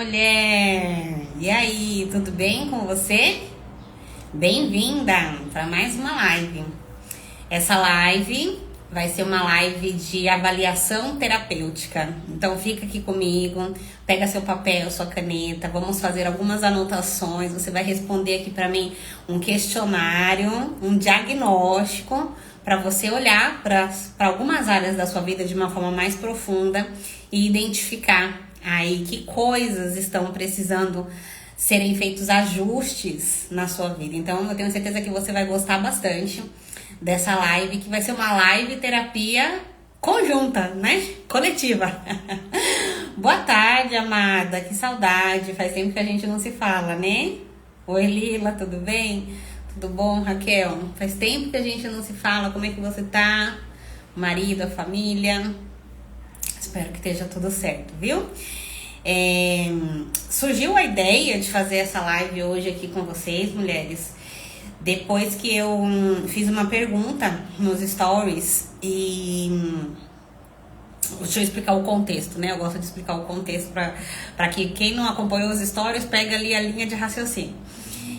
Mulher, e aí, tudo bem com você? Bem-vinda para mais uma live. Essa live vai ser uma live de avaliação terapêutica. Então fica aqui comigo, pega seu papel, sua caneta, vamos fazer algumas anotações. Você vai responder aqui para mim um questionário, um diagnóstico, para você olhar para algumas áreas da sua vida de uma forma mais profunda e identificar aí que coisas estão precisando serem feitos ajustes na sua vida. Então eu tenho certeza que você vai gostar bastante dessa live, que vai ser uma live terapia conjunta, né? Coletiva. Boa tarde, amada. Que saudade. Faz tempo que a gente não se fala, né? Oi, Lila, tudo bem? Tudo bom, Raquel? Faz tempo que a gente não se fala. Como é que você tá? O marido, a família? Espero que esteja tudo certo, viu? Surgiu a ideia de fazer essa live hoje aqui com vocês, mulheres, depois que eu fiz uma pergunta nos stories e deixa eu explicar o contexto, né? Eu gosto de explicar o contexto para que quem não acompanhou os stories pegue ali a linha de raciocínio.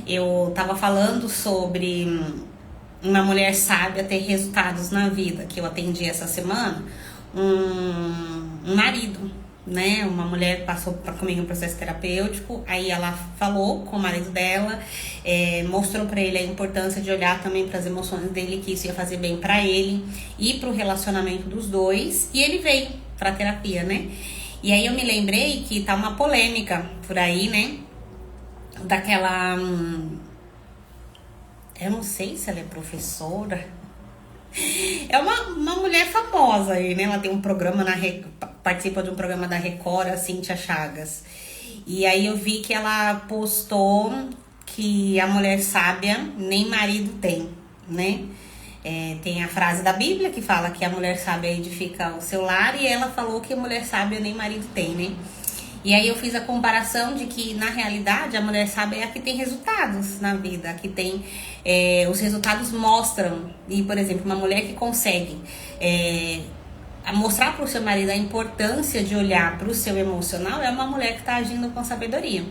Eu tava falando sobre uma mulher sábia ter resultados na vida, que eu atendi essa semana, um marido, né? Uma mulher passou comigo um processo terapêutico, aí ela falou com o marido dela, mostrou pra ele a importância de olhar também para as emoções dele, que isso ia fazer bem pra ele e pro relacionamento dos dois, e ele veio pra terapia, né? E aí eu me lembrei que tá uma polêmica por aí, né? Daquela... eu não sei se ela é professora. É uma mulher famosa aí, né? Ela tem um programa participa de um programa da Record, a Cíntia Chagas. E aí eu vi que ela postou que a mulher sábia nem marido tem, né? Tem a frase da Bíblia que fala que a mulher sábia edifica o seu lar, e ela falou que a mulher sábia nem marido tem, né? E aí eu fiz a comparação de que, na realidade, a mulher sábia é a que tem resultados na vida, a que tem... os resultados mostram. E, por exemplo, uma mulher que consegue mostrar para o seu marido a importância de olhar para o seu emocional é uma mulher que está agindo com sabedoria.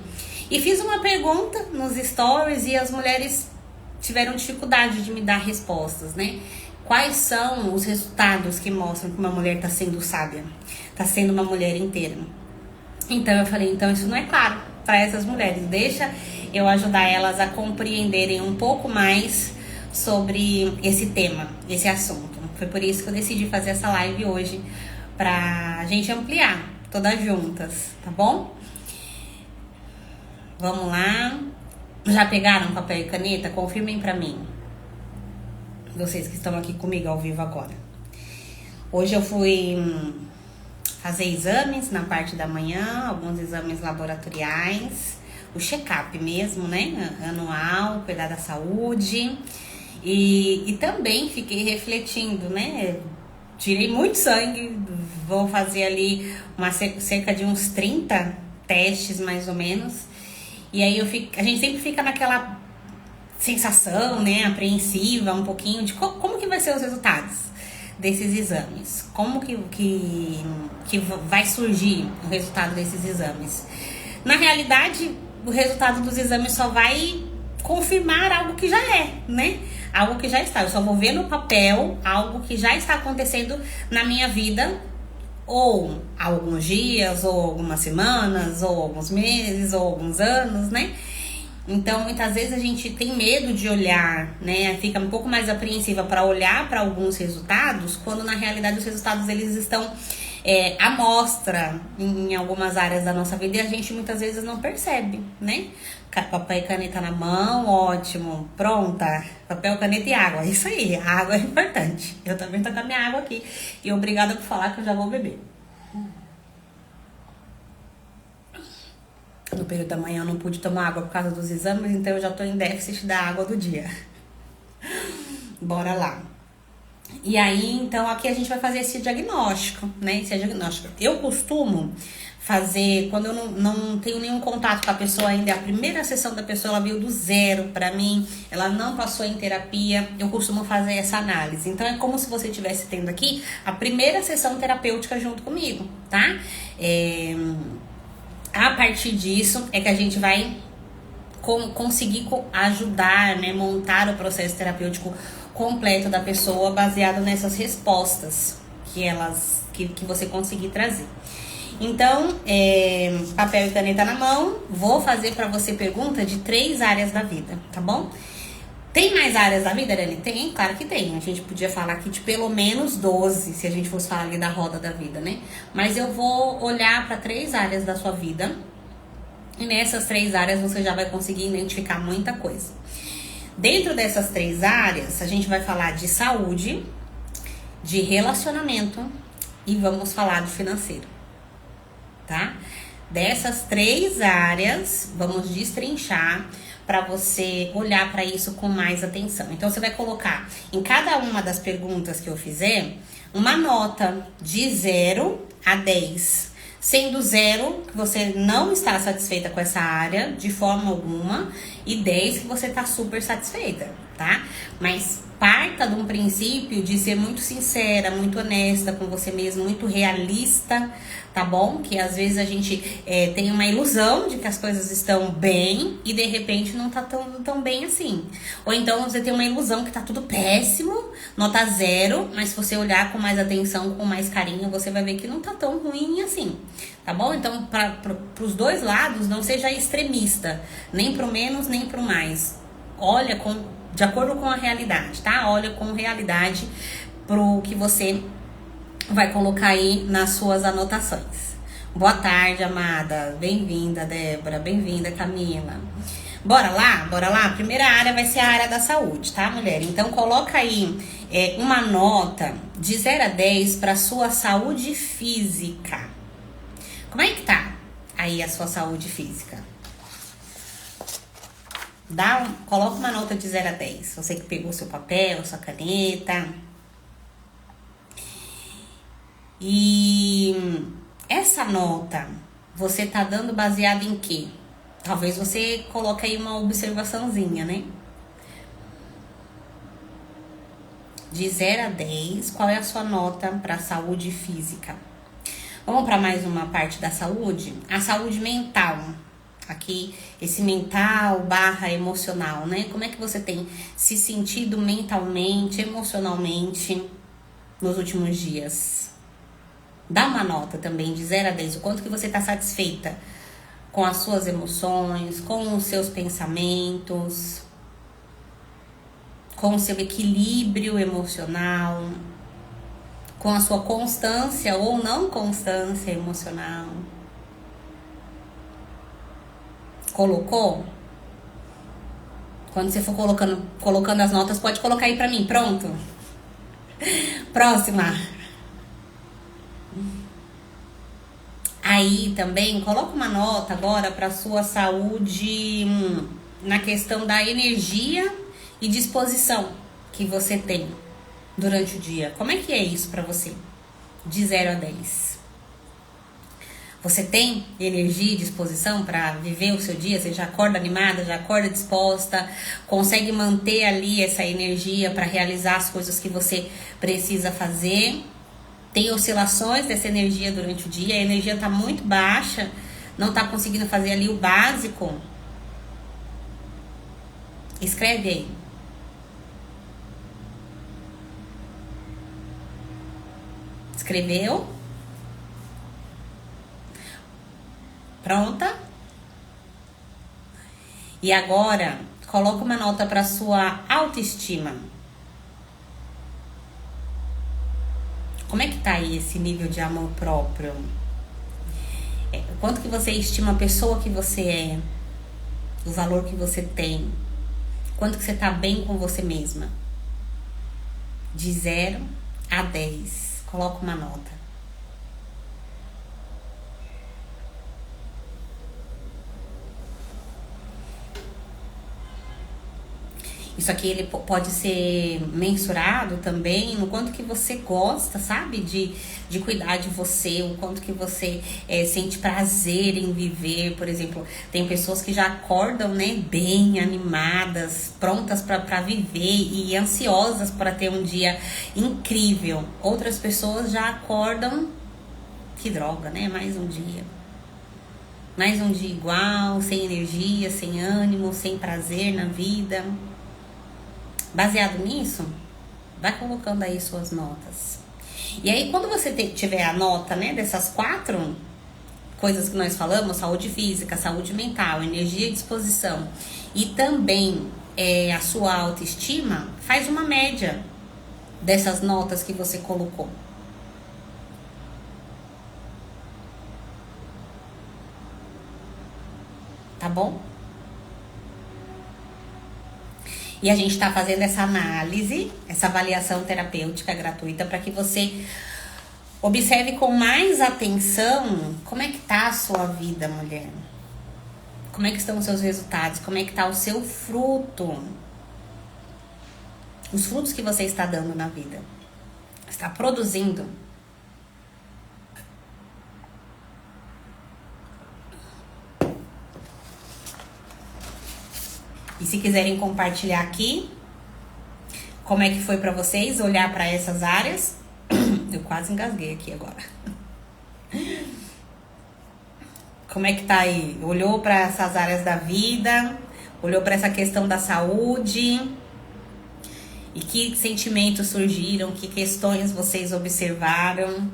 E fiz uma pergunta nos stories e as mulheres tiveram dificuldade de me dar respostas, né? Quais são os resultados que mostram que uma mulher está sendo sábia, está sendo uma mulher inteira? Então eu falei, então isso não é claro para essas mulheres. Deixa eu ajudar elas a compreenderem um pouco mais sobre esse tema, esse assunto. Foi por isso que eu decidi fazer essa live hoje, pra gente ampliar todas juntas, tá bom? Vamos lá. Já pegaram papel e caneta? Confirmem pra mim, vocês que estão aqui comigo ao vivo agora. Hoje eu fui fazer exames na parte da manhã, alguns exames laboratoriais, o check-up mesmo, né? Anual, cuidar da saúde. E também fiquei refletindo, né? Tirei muito sangue, vou fazer ali cerca de uns 30 testes, mais ou menos. E aí a gente sempre fica naquela sensação, né? Apreensiva, um pouquinho de como que vai ser os resultados desses exames. Como que vai surgir o resultado desses exames. Na realidade, o resultado dos exames só vai confirmar algo que já é, né? Algo que já está. Eu só vou ver no papel algo que já está acontecendo na minha vida, ou há alguns dias, ou algumas semanas, ou alguns meses, ou alguns anos, né? Então, muitas vezes a gente tem medo de olhar, né? Fica um pouco mais apreensiva para olhar para alguns resultados, quando na realidade os resultados eles estão à mostra em algumas áreas da nossa vida e a gente muitas vezes não percebe, né? Papel e caneta na mão, ótimo, pronta. Papel, caneta e água, isso aí, a água é importante. Eu também tô com a minha água aqui e obrigada por falar que eu já vou beber. No período da manhã eu não pude tomar água por causa dos exames, então eu já tô em déficit da água do dia. Bora lá. E aí, então, aqui a gente vai fazer esse diagnóstico, né? Esse diagnóstico. Eu costumo fazer, quando eu não tenho nenhum contato com a pessoa ainda, a primeira sessão da pessoa, ela veio do zero pra mim, ela não passou em terapia, eu costumo fazer essa análise. Então é como se você estivesse tendo aqui a primeira sessão terapêutica junto comigo, tá? A partir disso é que a gente vai conseguir ajudar, né, montar o processo terapêutico completo da pessoa baseado nessas respostas que você conseguir trazer. Então, papel e caneta na mão, vou fazer para você pergunta de 3 áreas da vida, tá bom? Tem mais áreas da vida, Arely? Tem? Claro que tem. A gente podia falar aqui de pelo menos 12, se a gente fosse falar ali da roda da vida, né? Mas eu vou olhar para 3 áreas da sua vida. E nessas 3 áreas você já vai conseguir identificar muita coisa. Dentro dessas 3 áreas, a gente vai falar de saúde, de relacionamento e vamos falar de financeiro, tá? Dessas 3 áreas, vamos destrinchar para você olhar para isso com mais atenção. Então, você vai colocar em cada uma das perguntas que eu fizer uma nota de 0 a 10. Sendo 0 que você não está satisfeita com essa área de forma alguma e 10 que você está super satisfeita, tá? Mas parta de um princípio de ser muito sincera, muito honesta com você mesmo, muito realista, tá bom? Que às vezes a gente tem uma ilusão de que as coisas estão bem e de repente não tá tão bem assim. Ou então você tem uma ilusão que tá tudo péssimo, nota 0, mas se você olhar com mais atenção, com mais carinho, você vai ver que não tá tão ruim assim, tá bom? Então, pros 2 lados, não seja extremista, nem pro menos, nem pro mais. Olha de acordo com a realidade, tá? Olha com realidade pro que você vai colocar aí nas suas anotações. Boa tarde, amada. Bem-vinda, Débora. Bem-vinda, Camila. Bora lá? Bora lá? A primeira área vai ser a área da saúde, tá, mulher? Então, coloca aí uma nota de 0 a 10 para sua saúde física. Como é que tá aí a sua saúde física? Coloca uma nota de 0 a 10. Você que pegou seu papel, sua caneta. E essa nota você tá dando baseado em quê? Talvez você coloque aí uma observaçãozinha, né? De 0 a 10, qual é a sua nota para saúde física? Vamos para mais uma parte da saúde? A saúde mental. Aqui, esse mental / emocional, né? Como é que você tem se sentido mentalmente, emocionalmente nos últimos dias? Dá uma nota também de 0 a 10, o quanto que você está satisfeita com as suas emoções, com os seus pensamentos, com o seu equilíbrio emocional, com a sua constância ou não constância emocional. Colocou? Quando você for colocando as notas, pode colocar aí pra mim. Pronto? Próxima. Aí também, coloca uma nota agora pra sua saúde na questão da energia e disposição que você tem durante o dia. Como é que é isso pra você? De 0 a 10. Você tem energia e disposição para viver o seu dia? Você já acorda animada, já acorda disposta, consegue manter ali essa energia para realizar as coisas que você precisa fazer? Tem oscilações dessa energia durante o dia, a energia está muito baixa, não está conseguindo fazer ali o básico? Escreve aí. Escreveu? Pronta? E agora, coloca uma nota para sua autoestima. Como é que tá aí esse nível de amor próprio? Quanto que você estima a pessoa que você é? O valor que você tem? Quanto que você tá bem com você mesma? De 0 a 10. Coloca uma nota. Isso aqui ele pode ser mensurado também no quanto que você gosta, sabe? De cuidar de você, o quanto que você sente prazer em viver. Por exemplo, tem pessoas que já acordam, né, bem animadas, prontas para viver e ansiosas para ter um dia incrível. Outras pessoas já acordam, que droga, né? Mais um dia. Mais um dia igual, sem energia, sem ânimo, sem prazer na vida. Baseado nisso, vai colocando aí suas notas. E aí, quando você tiver a nota, né, dessas 4 coisas que nós falamos, saúde física, saúde mental, energia e disposição, e também a sua autoestima, faz uma média dessas notas que você colocou. Tá bom? E a gente tá fazendo essa análise, essa avaliação terapêutica gratuita para que você observe com mais atenção como é que tá a sua vida, mulher. Como é que estão os seus resultados? Como é que tá o seu fruto? Os frutos que você está dando na vida. Está produzindo. E se quiserem compartilhar aqui, como é que foi pra vocês olhar pra essas áreas? Eu quase engasguei aqui agora. Como é que tá aí? Olhou pra essas áreas da vida? Olhou pra essa questão da saúde? E que sentimentos surgiram? Que questões vocês observaram?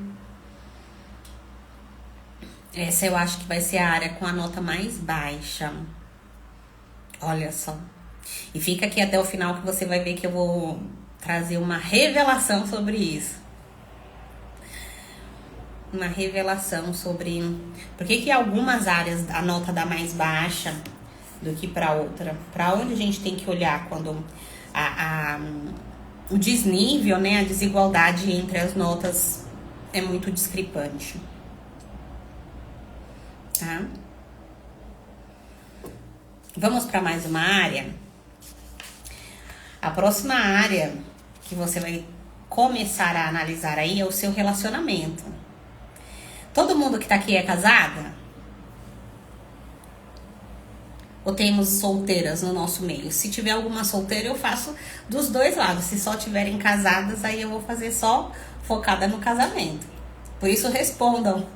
Essa eu acho que vai ser a área com a nota mais baixa. Olha só. E fica aqui até o final que você vai ver que eu vou trazer uma revelação sobre isso. Uma revelação sobre por que algumas áreas a nota dá mais baixa do que para outra. Para onde a gente tem que olhar quando o desnível, né, a desigualdade entre as notas é muito discrepante. Tá? Vamos para mais uma área. A próxima área que você vai começar a analisar aí é o seu relacionamento. Todo mundo que tá aqui é casada? Ou temos solteiras no nosso meio? Se tiver alguma solteira, eu faço dos dois lados. Se só tiverem casadas, aí eu vou fazer só focada no casamento. Por isso, respondam.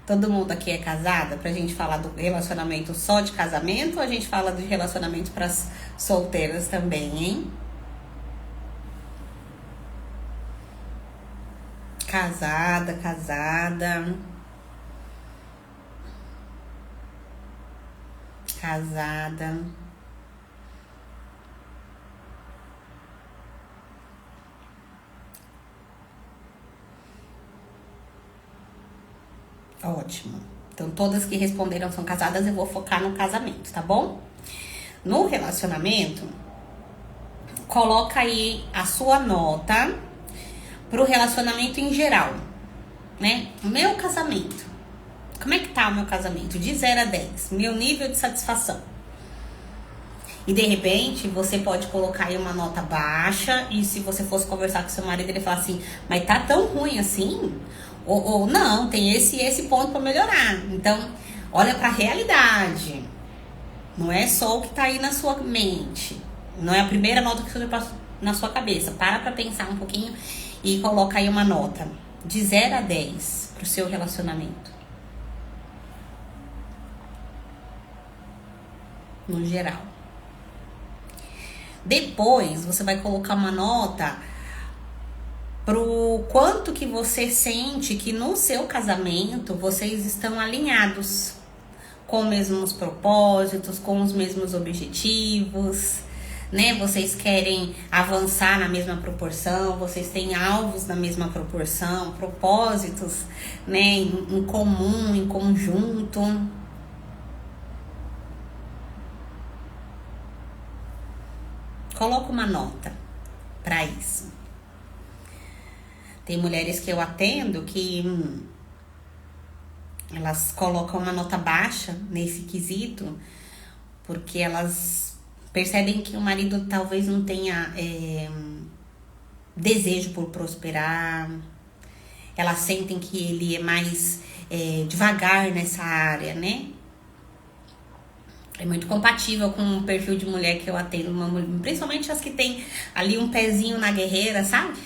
Todo mundo aqui é casada? Pra gente falar do relacionamento só de casamento ou a gente fala de relacionamento pras solteiras também, hein? Casada, casada. Casada. Ótimo. Então, todas que responderam são casadas, eu vou focar no casamento, tá bom? No relacionamento, coloca aí a sua nota pro relacionamento em geral, né? Meu casamento. Como é que tá o meu casamento? De 0 a 10. Meu nível de satisfação. E de repente, você pode colocar aí uma nota baixa. E se você fosse conversar com seu marido, ele falar assim, mas tá tão ruim assim? Ou não, tem esse e esse ponto para melhorar. Então, olha pra realidade. Não é só o que tá aí na sua mente. Não é a primeira nota que surge na sua cabeça. Para pra pensar um pouquinho e coloca aí uma nota de 0 a 10 pro seu relacionamento. No geral. Depois, você vai colocar uma nota pro quanto que você sente que no seu casamento vocês estão alinhados com os mesmos propósitos, com os mesmos objetivos, né? Vocês querem avançar na mesma proporção, vocês têm alvos na mesma proporção, propósitos, né, em comum, em conjunto. Coloca uma nota para isso. Tem mulheres que eu atendo que elas colocam uma nota baixa nesse quesito porque elas percebem que o marido talvez não tenha desejo por prosperar. Elas sentem que ele é mais devagar nessa área, né? É muito compatível com o perfil de mulher que eu atendo, principalmente as que tem ali um pezinho na guerreira, sabe?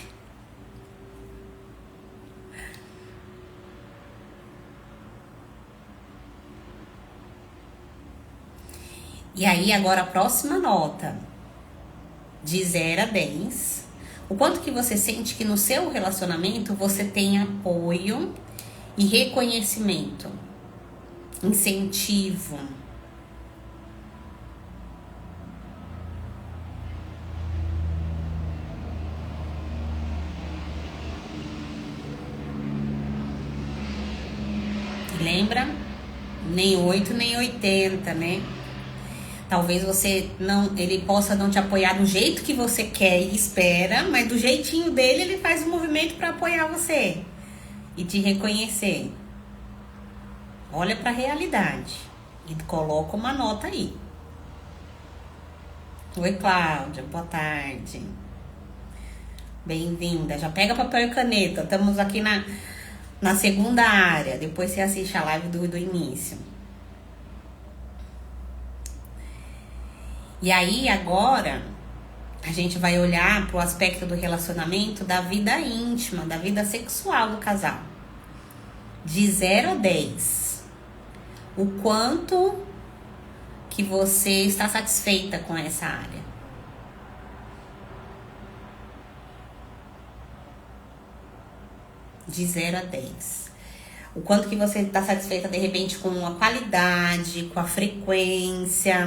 E aí, agora a próxima nota, de 0 a 10. O quanto que você sente que no seu relacionamento você tem apoio e reconhecimento, incentivo. E lembra? Nem 8, nem 80, né? Talvez ele possa não te apoiar do jeito que você quer e espera, mas do jeitinho dele ele faz um movimento para apoiar você e te reconhecer. Olha para a realidade e coloca uma nota aí. Oi, Cláudia, boa tarde. Bem-vinda. Já pega papel e caneta. Estamos aqui na segunda área. Depois você assiste a live do início. E aí, agora, a gente vai olhar para o aspecto do relacionamento da vida íntima, da vida sexual do casal. De 0 a 10. O quanto que você está satisfeita com essa área. De 0 a 10. O quanto que você está satisfeita, de repente, com a qualidade, com a frequência,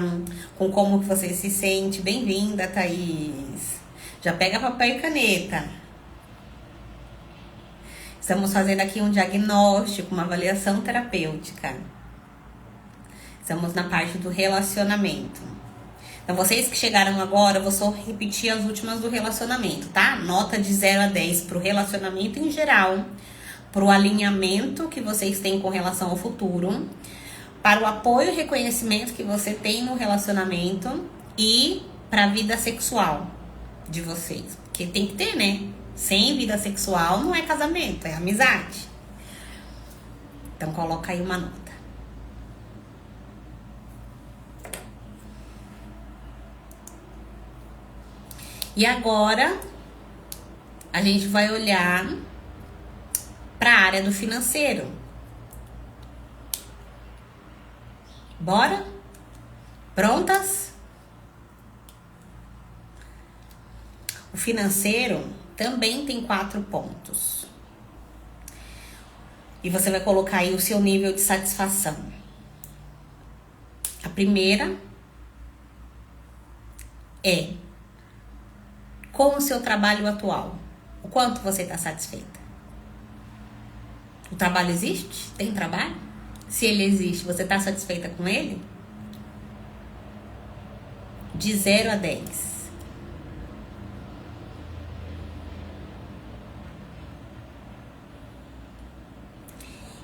com como que você se sente. Bem-vinda, Thaís. Já pega papel e caneta. Estamos fazendo aqui um diagnóstico, uma avaliação terapêutica. Estamos na parte do relacionamento. Então, vocês que chegaram agora, eu vou só repetir as últimas do relacionamento, tá? Nota de 0 a 10 para o relacionamento em geral, para o alinhamento que vocês têm com relação ao futuro, para o apoio e reconhecimento que você tem no relacionamento e para a vida sexual de vocês. Porque tem que ter, né? Sem vida sexual não é casamento, é amizade. Então, coloca aí uma nota. E agora, a gente vai olhar para a área do financeiro. Bora? Prontas? O financeiro também tem 4 pontos. E você vai colocar aí o seu nível de satisfação. A primeira é com o seu trabalho atual. O quanto você está satisfeita? O trabalho existe? Tem trabalho? Se ele existe, você está satisfeita com ele? De 0 a 10.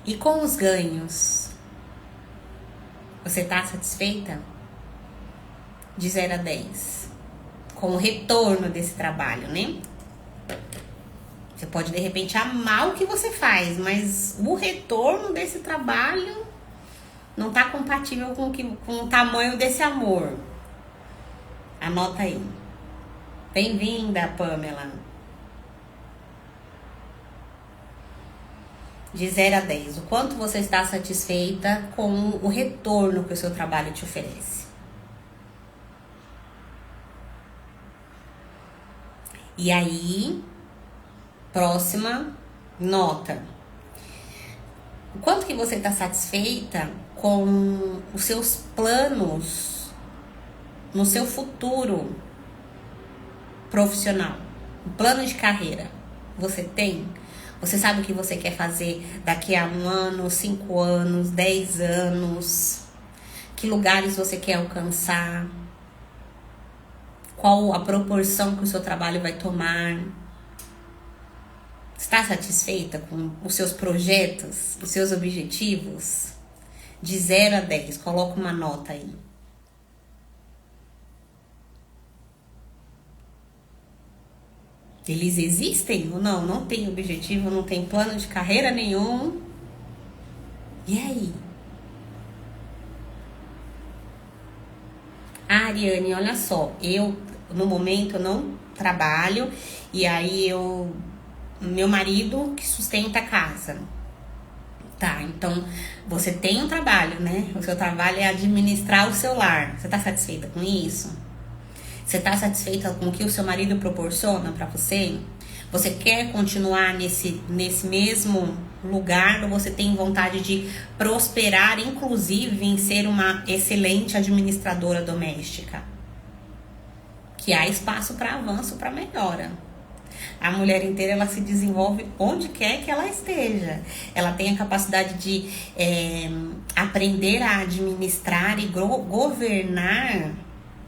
E com os ganhos? Você está satisfeita? De 0 a 10. Com o retorno desse trabalho, né? Você pode, de repente, amar o que você faz, mas o retorno desse trabalho não tá compatível com o tamanho desse amor. Anota aí. Bem-vinda, Pamela. De 0 a 10. O quanto você está satisfeita com o retorno que o seu trabalho te oferece? E aí, próxima nota. O quanto que você está satisfeita com os seus planos no seu futuro profissional? O plano de carreira. Você tem? Você sabe o que você quer fazer daqui a 1 ano, 5 anos, 10 anos? Que lugares você quer alcançar? Qual a proporção que o seu trabalho vai tomar? Está satisfeita com os seus projetos, os seus objetivos? De 0 a 10, coloca uma nota aí. Eles existem ou não? Não tem objetivo, não tem plano de carreira nenhum. E aí? Ariane, olha só, eu no momento não trabalho e aí meu marido que sustenta a casa. Tá, então você tem um trabalho, né? O seu trabalho é administrar o seu lar. Você tá satisfeita com isso? Você tá satisfeita com o que o seu marido proporciona pra você? Você quer continuar nesse mesmo lugar ou você tem vontade de prosperar, inclusive em ser uma excelente administradora doméstica? Que há espaço para avanço, para melhora. A mulher inteira, ela se desenvolve onde quer que ela esteja. Ela tem a capacidade de aprender a administrar e governar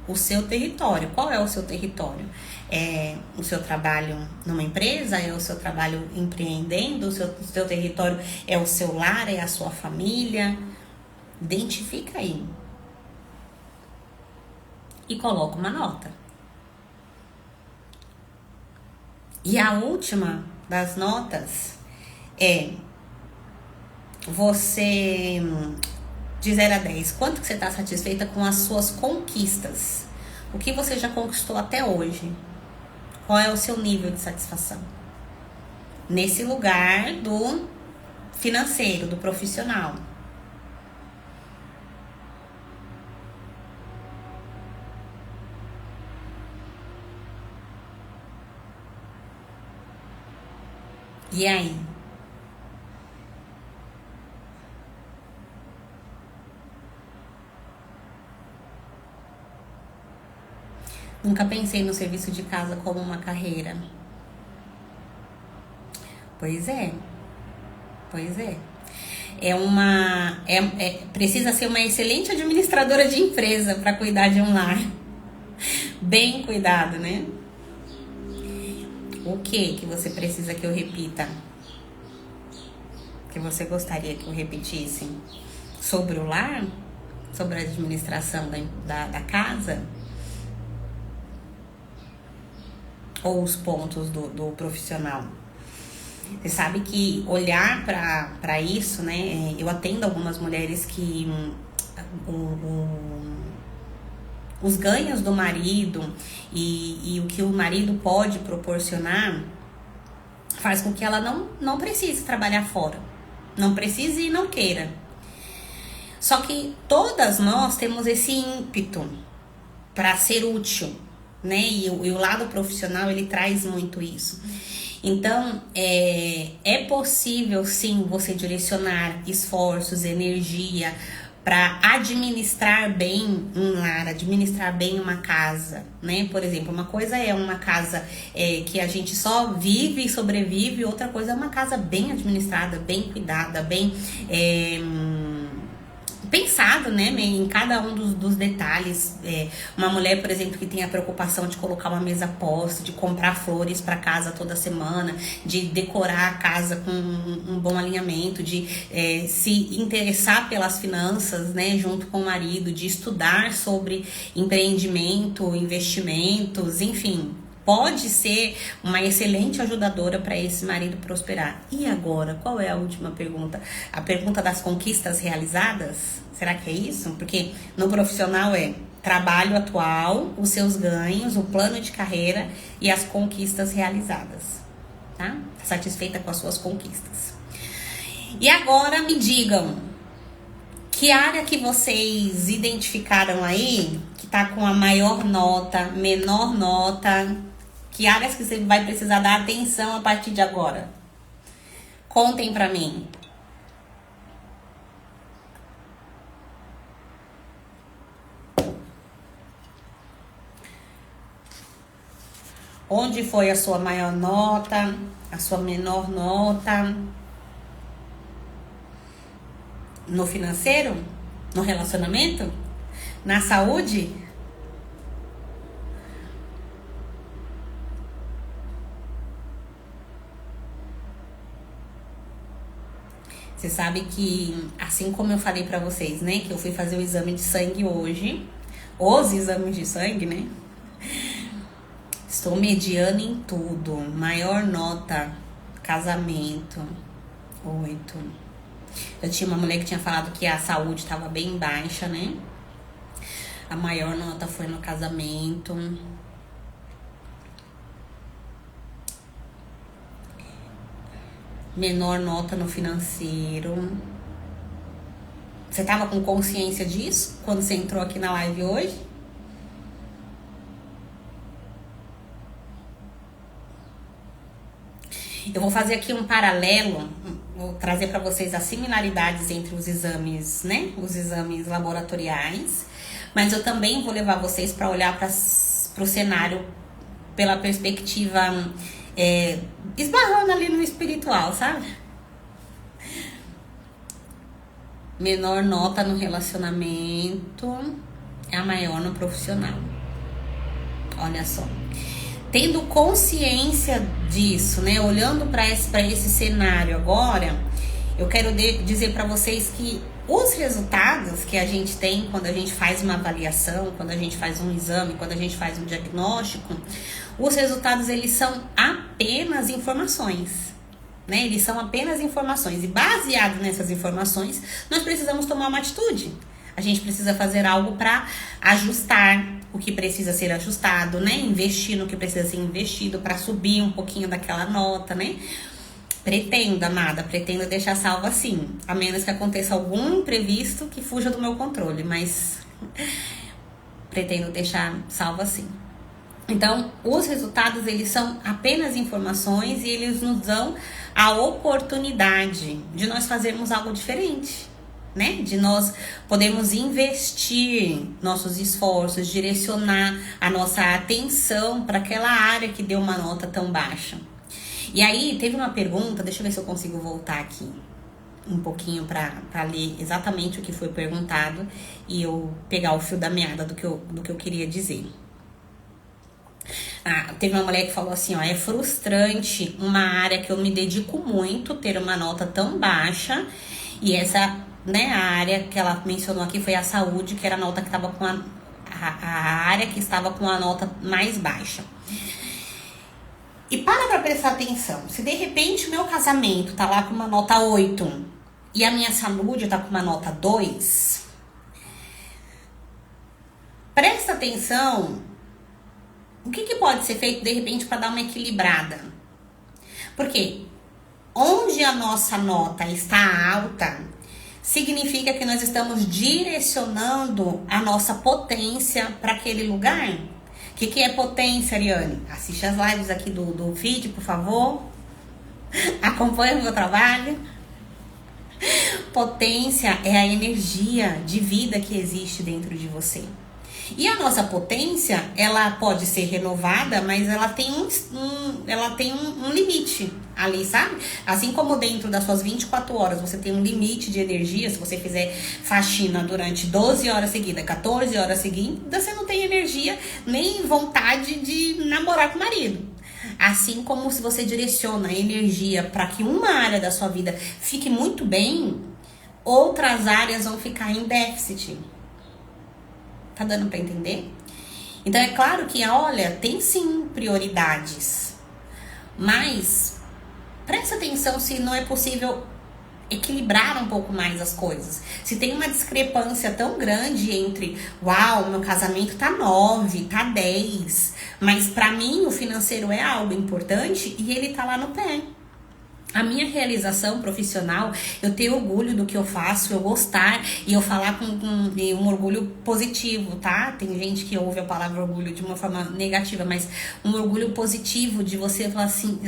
o seu território. Qual é o seu território? É o seu trabalho numa empresa? É o seu trabalho empreendendo? O seu território é o seu lar? É a sua família? Identifica aí. E coloca uma nota. E a última das notas é você, de 0 a 10, quanto que você está satisfeita com as suas conquistas? O que você já conquistou até hoje? Qual é o seu nível de satisfação? Nesse lugar do financeiro, do profissional. E aí? Nunca pensei no serviço de casa como uma carreira. Pois é. Pois é. Precisa ser uma excelente administradora de empresa para cuidar de um lar. Bem cuidado, né? O que você precisa que eu repita? Que você gostaria que eu repetisse? Sobre o lar? Sobre a administração da casa? Ou os pontos do profissional? Você sabe que olhar para isso, né? Eu atendo algumas mulheres que os ganhos do marido e o que o marido pode proporcionar faz com que ela não precise trabalhar fora. Não precise e não queira. Só que todas nós temos esse ímpeto para ser útil, né? E o lado profissional, ele traz muito isso. Então, é possível sim você direcionar esforços, energia para administrar bem um lar, administrar bem uma casa, né? Por exemplo, uma coisa é uma casa que a gente só vive e sobrevive, outra coisa é uma casa bem administrada, bem cuidada, bem pensado, né, em cada um dos detalhes. Uma mulher, por exemplo, que tem a preocupação de colocar uma mesa posta, de comprar flores para casa toda semana, de decorar a casa com um bom alinhamento, de se interessar pelas finanças, né, junto com o marido, de estudar sobre empreendimento, investimentos, enfim. Pode ser uma excelente ajudadora para esse marido prosperar. E agora, qual é a última pergunta? A pergunta das conquistas realizadas? Será que é isso? Porque no profissional é trabalho atual, os seus ganhos, o plano de carreira e as conquistas realizadas. Tá? Satisfeita com as suas conquistas. E agora me digam, que área que vocês identificaram aí, que tá com a maior nota, menor nota? Que áreas que você vai precisar dar atenção a partir de agora? Contem pra mim. Onde foi a sua maior nota? A sua menor nota? No financeiro? No relacionamento? Na saúde? Você sabe que, assim como eu falei pra vocês, né, que eu fui fazer o exame de sangue hoje, os exames de sangue, né? Estou mediana em tudo. Maior nota, casamento, 8. Eu tinha uma mulher que tinha falado que a saúde estava bem baixa, né? A maior nota foi no casamento. Menor nota no financeiro. Você tava com consciência disso quando você entrou aqui na live hoje? Eu vou fazer aqui um paralelo, vou trazer para vocês as similaridades entre os exames, né? Os exames laboratoriais, mas eu também vou levar vocês para olhar para o cenário pela perspectiva esbarrando ali no espiritual, sabe? Menor nota no relacionamento é a maior no profissional. Olha só. Tendo consciência disso, né? Olhando para esse cenário agora, eu quero dizer para vocês que os resultados que a gente tem quando a gente faz uma avaliação, quando a gente faz um exame, quando a gente faz um diagnóstico, os resultados eles são apenas informações, né? Eles são apenas informações e baseado nessas informações, nós precisamos tomar uma atitude. A gente precisa fazer algo para ajustar o que precisa ser ajustado, né? Investir no que precisa ser investido para subir um pouquinho daquela nota, né? Pretendo, amada, pretendo deixar salvo assim, a menos que aconteça algum imprevisto que fuja do meu controle, mas pretendo deixar salvo assim. Então, os resultados, eles são apenas informações e eles nos dão a oportunidade de nós fazermos algo diferente, né? De nós podermos investir nossos esforços, direcionar a nossa atenção para aquela área que deu uma nota tão baixa. E aí, teve uma pergunta, deixa eu ver se eu consigo voltar aqui um pouquinho para ler exatamente o que foi perguntado e eu pegar o fio da meada do que eu queria dizer. Teve uma mulher que falou assim, ó, é frustrante uma área que eu me dedico muito ter uma nota tão baixa e essa, né, a área que ela mencionou aqui foi a saúde, que era a nota que estava com a área que estava com a nota mais baixa. E para prestar atenção, se de repente o meu casamento tá lá com uma nota 8 e a minha saúde tá com uma nota 2, presta atenção. O que pode ser feito, de repente, para dar uma equilibrada? Porque onde a nossa nota está alta, significa que nós estamos direcionando a nossa potência para aquele lugar. O que é potência, Ariane? Assiste as lives aqui do vídeo, por favor. Acompanhe o meu trabalho. Potência é a energia de vida que existe dentro de você. E a nossa potência, ela pode ser renovada, mas ela tem um limite ali, sabe? Assim como dentro das suas 24 horas você tem um limite de energia, se você fizer faxina durante 12 horas seguidas, 14 horas seguidas, você não tem energia nem vontade de namorar com o marido. Assim como se você direciona a energia para que uma área da sua vida fique muito bem, outras áreas vão ficar em déficit. Tá dando pra entender? Então é claro que, olha, tem sim prioridades. Mas presta atenção se não é possível equilibrar um pouco mais as coisas. Se tem uma discrepância tão grande entre, uau, meu casamento tá 9, tá 10, mas pra mim o financeiro é algo importante e ele tá lá no pé. A minha realização profissional, eu ter orgulho do que eu faço, eu gostar e eu falar com um orgulho positivo, tá? Tem gente que ouve a palavra orgulho de uma forma negativa, mas um orgulho positivo de você falar assim,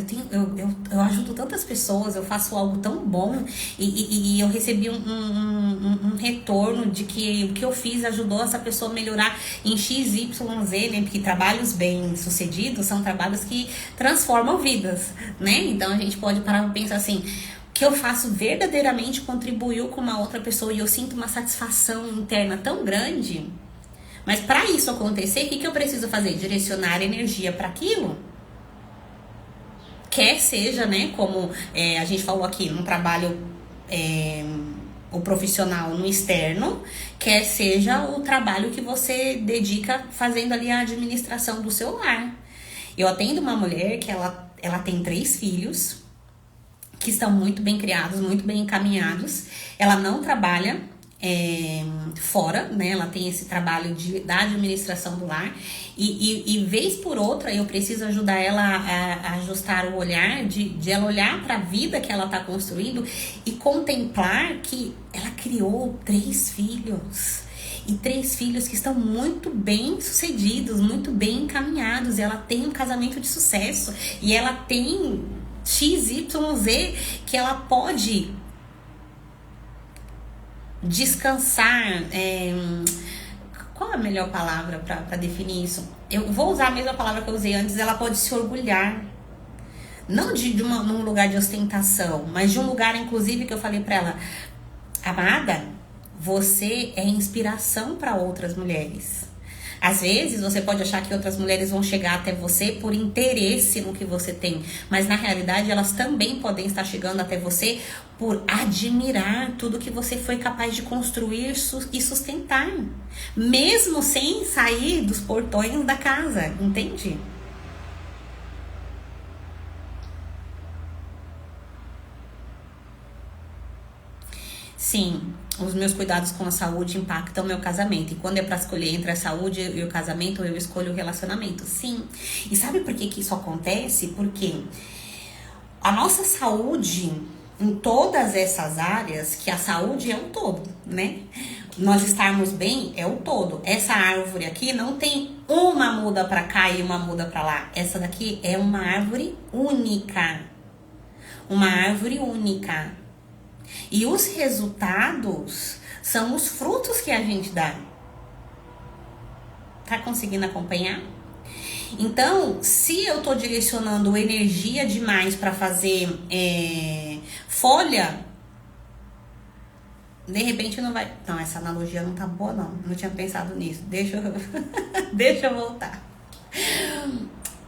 eu ajudo tantas pessoas, eu faço algo tão bom e eu recebi um retorno de que o que eu fiz ajudou essa pessoa a melhorar em X, Y, Z, né? Porque trabalhos bem sucedidos são trabalhos que transformam vidas, né? Então a gente pode parar pensa assim, o que eu faço verdadeiramente contribuiu com uma outra pessoa e eu sinto uma satisfação interna tão grande. Mas para isso acontecer, o que eu preciso fazer? Direcionar energia para aquilo. Quer seja, né, como a gente falou aqui, um trabalho o profissional no externo, quer seja o trabalho que você dedica fazendo ali a administração do seu lar. Eu atendo uma mulher que ela tem 3 filhos, que estão muito bem criados, muito bem encaminhados. Ela não trabalha, fora, né? Ela tem esse trabalho da administração do lar e vez por outra eu preciso ajudar ela a ajustar o olhar, de ela olhar para a vida que ela está construindo e contemplar que ela criou 3 filhos. E 3 filhos que estão muito bem sucedidos, muito bem encaminhados. E ela tem um casamento de sucesso. E ela tem XYZ que ela pode descansar. Qual é a melhor palavra para definir isso? Eu vou usar a mesma palavra que eu usei antes. Ela pode se orgulhar. Não num lugar de ostentação, mas de um lugar, inclusive, que eu falei para ela: amada, você é inspiração para outras mulheres. Às vezes você pode achar que outras mulheres vão chegar até você por interesse no que você tem, mas na realidade elas também podem estar chegando até você por admirar tudo que você foi capaz de construir e sustentar, mesmo sem sair dos portões da casa, entende? Sim, os meus cuidados com a saúde impactam meu casamento. E quando é pra escolher entre a saúde e o casamento, eu escolho o relacionamento. Sim. E sabe por que isso acontece? Porque a nossa saúde, em todas essas áreas, que a saúde é o todo, né? Nós estarmos bem é o todo. Essa árvore aqui não tem uma muda pra cá e uma muda pra lá. Essa daqui é uma árvore única. Uma árvore única. E os resultados são os frutos que a gente dá. Tá conseguindo acompanhar? Então, se eu tô direcionando energia demais para fazer folha, de repente não vai... Não, essa analogia não tá boa não. Não tinha pensado nisso. Deixa eu voltar.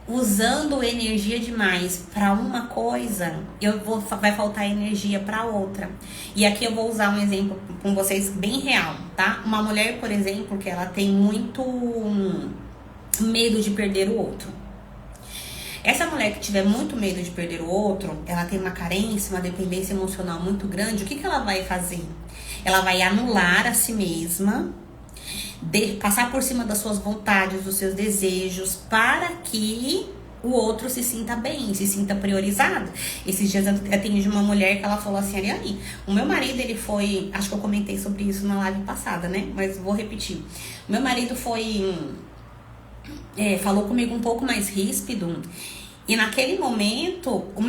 Usando energia demais para uma coisa, vai faltar energia para outra. E aqui eu vou usar um exemplo com vocês bem real, tá? Uma mulher, por exemplo, que ela tem muito medo de perder o outro. Essa mulher que tiver muito medo de perder o outro, ela tem uma carência, uma dependência emocional muito grande. O que ela vai fazer? Ela vai anular a si mesma, passar por cima das suas vontades, dos seus desejos, para que o outro se sinta bem, se sinta priorizado. Esses dias eu atendi uma mulher que ela falou assim: Ariane, o meu marido, ele foi... Acho que eu comentei sobre isso na live passada, né? Mas vou repetir. O meu marido falou comigo um pouco mais ríspido. E naquele momento, o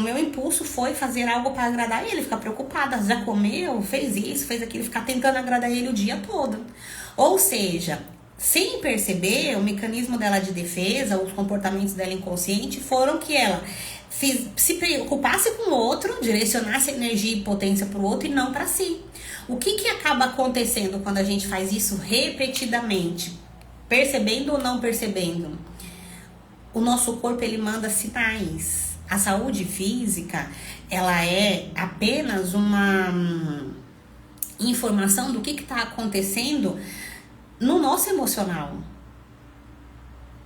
meu impulso foi fazer algo para agradar ele, ficar preocupada. Já comeu, fez isso, fez aquilo, ficar tentando agradar ele o dia todo. Ou seja, sem perceber, o mecanismo dela de defesa, os comportamentos dela inconsciente foram que ela se preocupasse com o outro, direcionasse energia e potência para o outro e não para si. O que acaba acontecendo quando a gente faz isso repetidamente? Percebendo ou não percebendo? O nosso corpo, ele manda sinais. A saúde física, ela é apenas uma informação do que está acontecendo no nosso emocional.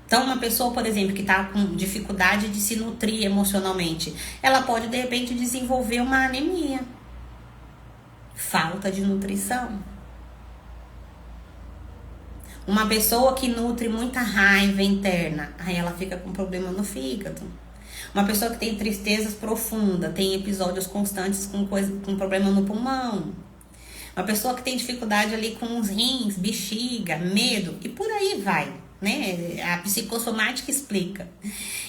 Então, uma pessoa, por exemplo, que está com dificuldade de se nutrir emocionalmente, ela pode, de repente, desenvolver uma anemia. Falta de nutrição. Uma pessoa que nutre muita raiva interna, aí ela fica com problema no fígado. Uma pessoa que tem tristezas profundas, tem episódios constantes com problema no pulmão. Uma pessoa que tem dificuldade ali com os rins, bexiga, medo, e por aí vai, né? A psicossomática explica.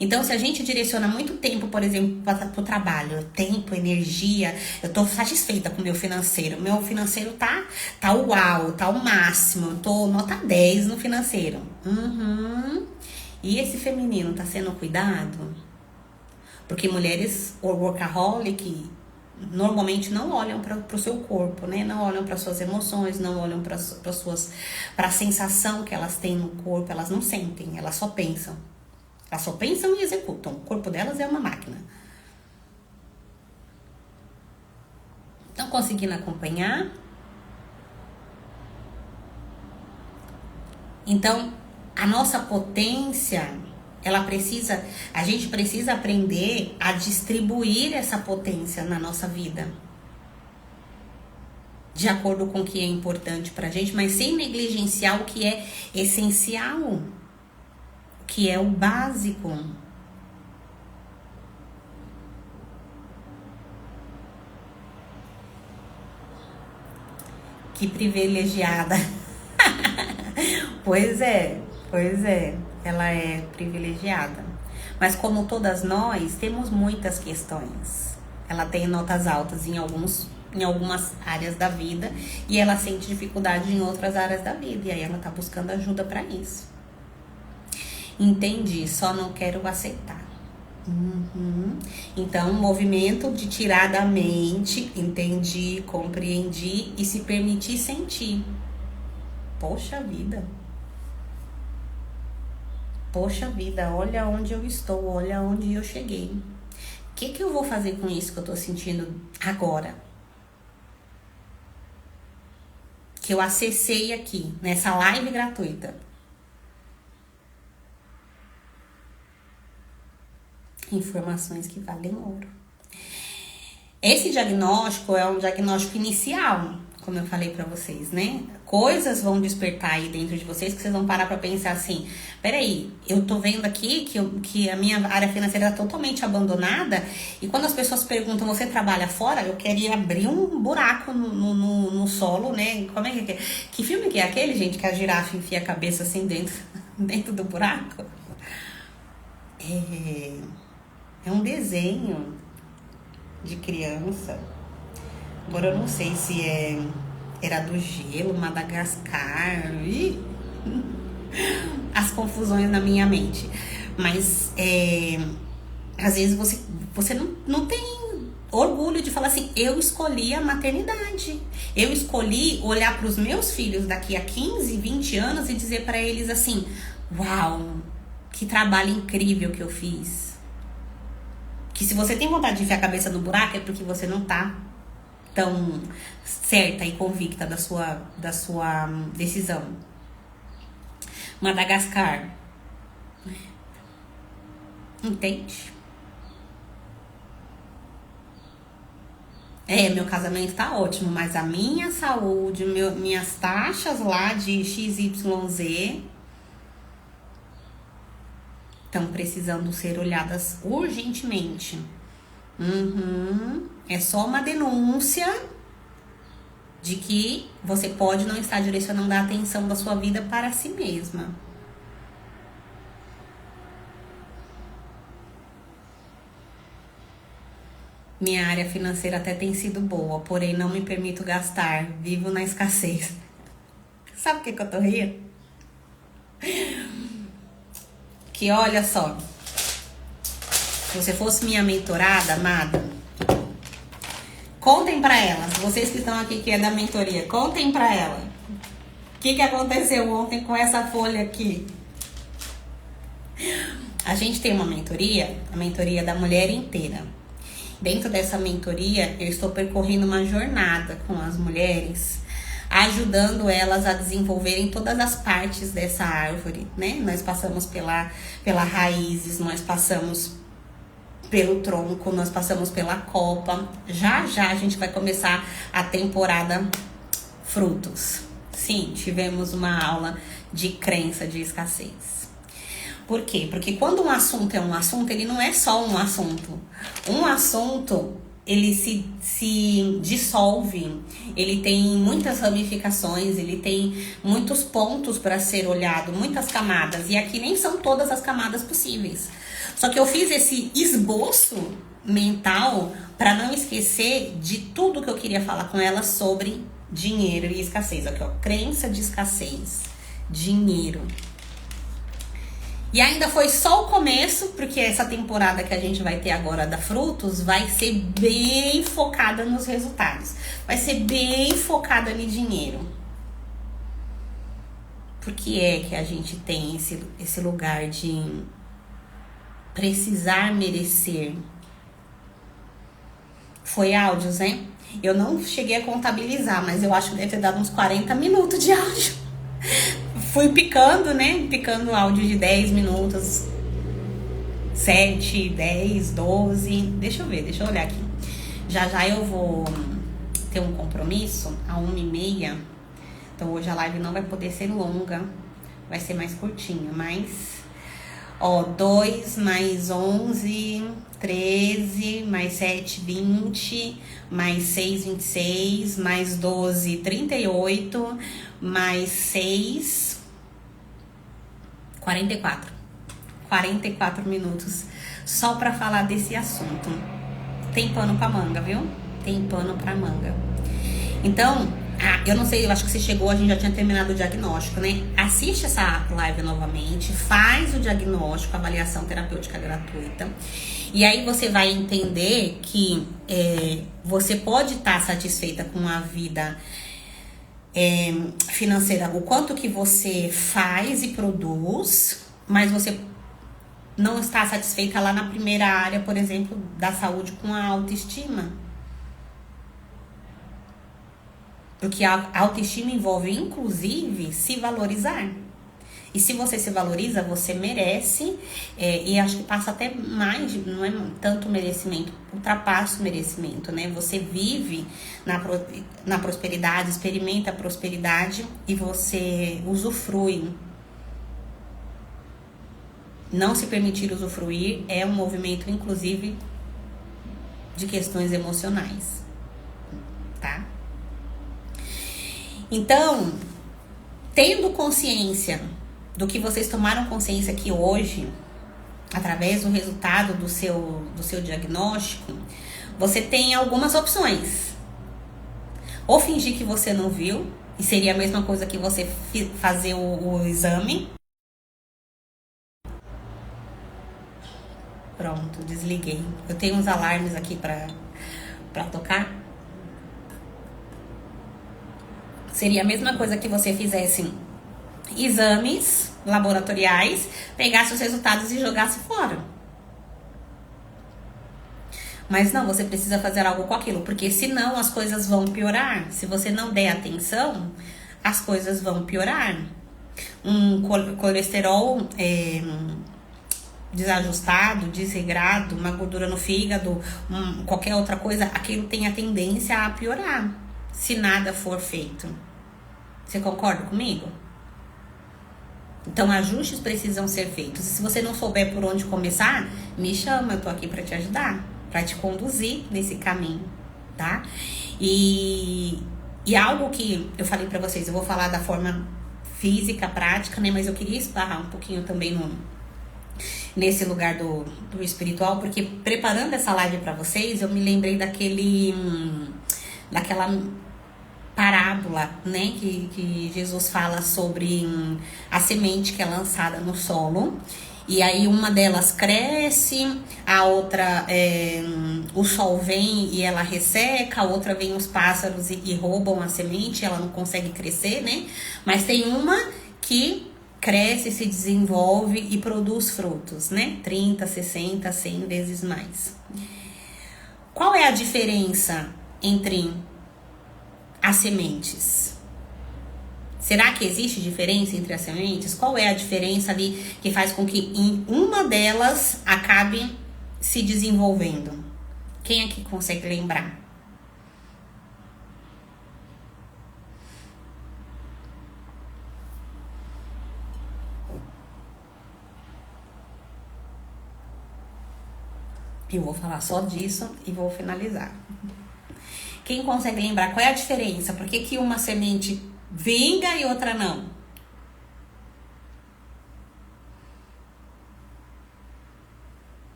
Então, se a gente direciona muito tempo, por exemplo, para o trabalho, tempo, energia, eu tô satisfeita com o meu financeiro. Meu financeiro tá uau, tá o máximo. Eu tô nota 10 no financeiro. E esse feminino tá sendo cuidado? Porque mulheres workaholic normalmente não olham para o seu corpo, né? Não olham para suas emoções, não olham para a sensação que elas têm no corpo. Elas não sentem, elas só pensam. Elas só pensam e executam. O corpo delas é uma máquina. Estão conseguindo acompanhar? Então, a nossa potência, a gente precisa aprender a distribuir essa potência na nossa vida. de acordo com o que é importante pra gente, mas sem negligenciar o que é essencial, o que é o básico. Que privilegiada. Pois é, ela é privilegiada. Mas como todas nós, temos muitas questões. Ela tem notas altas em algumas áreas da vida e ela sente dificuldade em outras áreas da vida. E aí ela tá buscando ajuda pra isso. Entendi, só não quero aceitar. Então, movimento de tirar da mente, entendi, compreendi e se permitir sentir. Poxa vida, olha onde eu estou, olha onde eu cheguei. O que eu vou fazer com isso que eu tô sentindo agora? Que eu acessei aqui, nessa live gratuita. Informações que valem ouro. Esse diagnóstico é um diagnóstico inicial, como eu falei pra vocês, né? Coisas vão despertar aí dentro de vocês que vocês vão parar pra pensar assim: peraí, eu tô vendo aqui que a minha área financeira tá totalmente abandonada, e quando as pessoas perguntam, você trabalha fora? Eu queria abrir um buraco no solo, né? Como é que é? Que filme que é aquele, gente, que a girafa enfia a cabeça assim dentro do buraco? É um desenho de criança. Agora eu não sei se era do gelo, Madagascar. Ih, as confusões na minha mente. Mas às vezes você não tem orgulho de falar assim: eu escolhi a maternidade. Eu escolhi olhar para os meus filhos daqui a 15, 20 anos e dizer para eles assim: uau, que trabalho incrível que eu fiz. Que se você tem vontade de enfiar a cabeça no buraco é porque você não tá tão certa e convicta da sua decisão. Madagascar. Entende? Meu casamento tá ótimo, mas a minha saúde, minhas taxas lá de XYZ estão precisando ser olhadas urgentemente. É só uma denúncia de que você pode não estar direcionando a atenção da sua vida para si mesma. Minha área financeira até tem sido boa, porém não me permito gastar, vivo na escassez. Sabe o que eu tô rindo? Que olha só, se você fosse minha mentorada, amada, contem pra ela, vocês que estão aqui que é da mentoria, contem pra ela o que aconteceu ontem com essa folha aqui. A gente tem uma mentoria, a mentoria da mulher inteira. Dentro dessa mentoria, eu estou percorrendo uma jornada com as mulheres, ajudando elas a desenvolverem todas as partes dessa árvore, né? Nós passamos pela raízes, nós passamos pelo tronco, nós passamos pela copa. Já a gente vai começar a temporada frutos. Sim, tivemos uma aula de crença de escassez. Por quê? Porque quando um assunto é um assunto, ele não é só um assunto. Um assunto, ele se dissolve, ele tem muitas ramificações, ele tem muitos pontos para ser olhado, muitas camadas. E aqui nem são todas as camadas possíveis. Só que eu fiz esse esboço mental para não esquecer de tudo que eu queria falar com ela sobre dinheiro e escassez. Aqui, ó, crença de escassez, dinheiro. E ainda foi só o começo, porque essa temporada que a gente vai ter agora da Frutos vai ser bem focada nos resultados. Vai ser bem focada no dinheiro. Por que é que a gente tem esse lugar de precisar merecer? Foi áudios, né? Eu não cheguei a contabilizar, mas eu acho que deve ter dado uns 40 minutos de áudio. Fui picando, né? Picando áudio de 10 minutos, 7, 10, 12. Deixa eu ver, deixa eu olhar aqui. Já eu vou ter um compromisso a 1h30. Então hoje a live não vai poder ser longa, vai ser mais curtinha, mas... Ó, 2 mais 11, 13, mais 7, 20, mais 6, 26, mais 12, 38, mais 6, 44. 44 minutos só pra falar desse assunto. Tem pano pra manga, viu? Tem pano pra manga. Então, eu não sei, eu acho que você chegou, a gente já tinha terminado o diagnóstico, né? Assiste essa live novamente, faz o diagnóstico, avaliação terapêutica gratuita. E aí você vai entender que você pode estar satisfeita com a vida financeira, o quanto que você faz e produz, mas você não está satisfeita lá na primeira área, por exemplo, da saúde, com a autoestima. Porque a autoestima envolve, inclusive, se valorizar. E se você se valoriza, você merece, e acho que passa até mais, não é tanto merecimento, ultrapassa o merecimento, né? Você vive na prosperidade, experimenta a prosperidade e você usufrui. Não se permitir usufruir é um movimento, inclusive, de questões emocionais, tá? Então, tendo consciência do que vocês tomaram consciência aqui hoje, através do resultado do seu diagnóstico, você tem algumas opções. Ou fingir que você não viu, e seria a mesma coisa que você fazer o exame. Pronto, desliguei. Eu tenho uns alarmes aqui pra tocar. Seria a mesma coisa que você fizesse exames laboratoriais, pegasse os resultados e jogasse fora. Mas não, você precisa fazer algo com aquilo, porque senão as coisas vão piorar. Se você não der atenção, as coisas vão piorar. Um colesterol desajustado, desregrado, uma gordura no fígado, qualquer outra coisa, aquilo tem a tendência a piorar, se nada for feito. Você concorda comigo? Então, ajustes precisam ser feitos. E se você não souber por onde começar, me chama, eu tô aqui para te ajudar, para te conduzir nesse caminho, tá? E algo que eu falei para vocês, eu vou falar da forma física, prática, né? Mas eu queria esbarrar um pouquinho também nesse lugar do espiritual, porque preparando essa live para vocês, eu me lembrei daquela parábola, né, que Jesus fala sobre a semente que é lançada no solo, e aí uma delas cresce, a outra, o sol vem e ela resseca, a outra vem os pássaros e roubam a semente, ela não consegue crescer, né, mas tem uma que cresce, se desenvolve e produz frutos, né, 30, 60, 100 vezes mais. Qual é a diferença entre as sementes? Será que existe diferença entre as sementes? Qual é a diferença ali que faz com que uma delas acabe se desenvolvendo? Quem aqui consegue lembrar? Eu vou falar só disso e vou finalizar. Quem consegue lembrar qual é a diferença? Por que uma semente vinga e outra não?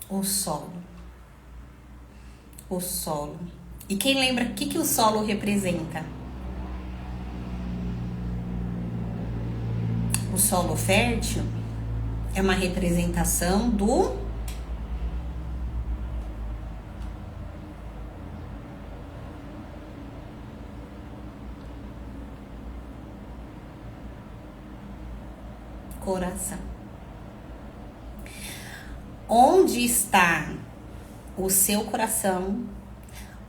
O solo. O solo. E quem lembra o que o solo representa? O solo fértil é uma representação do coração. Onde está o seu coração?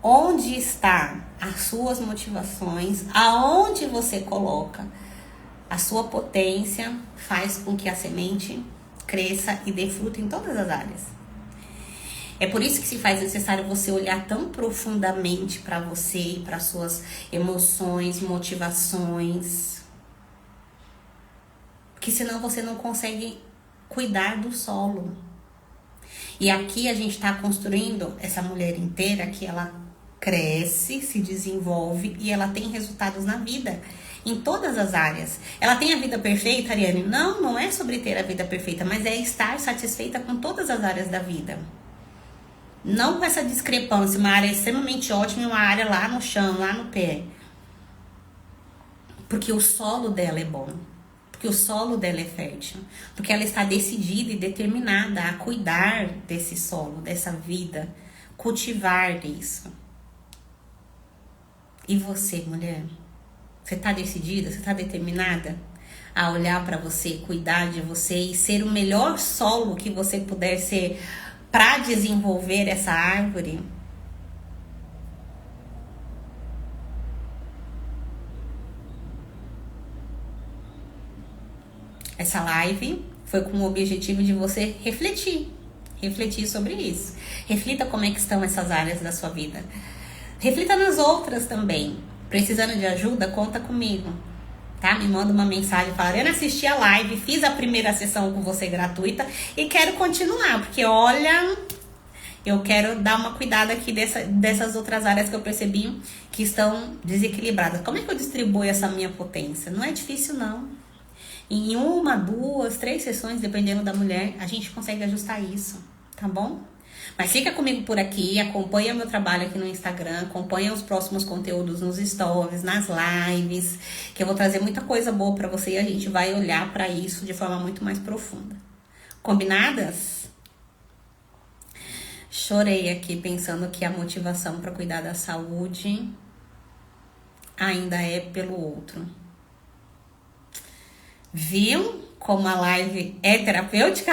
Onde está as suas motivações? Aonde você coloca a sua potência, faz com que a semente cresça e dê fruto em todas as áreas. É por isso que se faz necessário você olhar tão profundamente para você e para suas emoções, motivações. Porque senão você não consegue cuidar do solo. E aqui a gente está construindo essa mulher inteira que ela cresce, se desenvolve e ela tem resultados na vida, em todas as áreas. Ela tem a vida perfeita, Ariane? Não, não é sobre ter a vida perfeita, mas é estar satisfeita com todas as áreas da vida. Não com essa discrepância, uma área extremamente ótima e uma área lá no chão, lá no pé. Porque o solo dela é bom. Porque o solo dela é fértil. Porque ela está decidida e determinada a cuidar desse solo, dessa vida. Cultivar isso. E você, mulher? Você está decidida? Você está determinada a olhar para você, cuidar de você e ser o melhor solo que você puder ser para desenvolver essa árvore? Essa live foi com o objetivo de você refletir sobre isso. Reflita como é que estão essas áreas da sua vida. Reflita nas outras também. Precisando de ajuda, conta comigo. Tá? Me manda uma mensagem, fala: Ariane, assisti a live, fiz a primeira sessão com você gratuita e quero continuar, porque olha, eu quero dar uma cuidada aqui dessas outras áreas que eu percebi que estão desequilibradas. Como é que eu distribuo essa minha potência? Não é difícil, não. Em 1, 2, 3 sessões, dependendo da mulher, a gente consegue ajustar isso, tá bom? Mas fica comigo por aqui, acompanha meu trabalho aqui no Instagram, acompanha os próximos conteúdos nos stories, nas lives, que eu vou trazer muita coisa boa pra você e a gente vai olhar pra isso de forma muito mais profunda. Combinadas? Chorei aqui pensando que a motivação pra cuidar da saúde ainda é pelo outro. Viu como a live é terapêutica?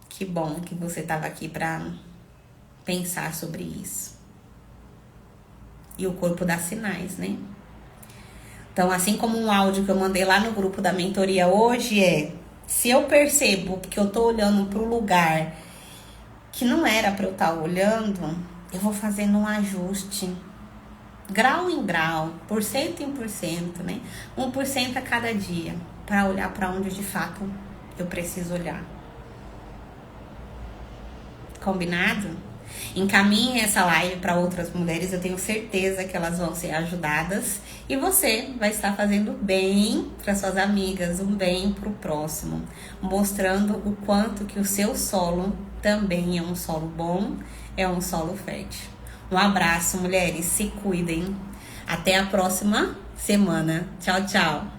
Que bom que você estava aqui para pensar sobre isso. E o corpo dá sinais, né? Então, assim como um áudio que eu mandei lá no grupo da mentoria hoje se eu percebo que eu tô olhando para o lugar que não era para eu estar olhando, eu vou fazendo um ajuste, grau em grau, por cento em por cento, né? 1% a cada dia, para olhar para onde de fato eu preciso olhar. Combinado? Encaminhe essa live para outras mulheres, eu tenho certeza que elas vão ser ajudadas e você vai estar fazendo bem para suas amigas, um bem para o próximo, mostrando o quanto que o seu solo também é um solo bom, é um solo fértil. Um abraço, mulheres, se cuidem. Até a próxima semana. Tchau, tchau.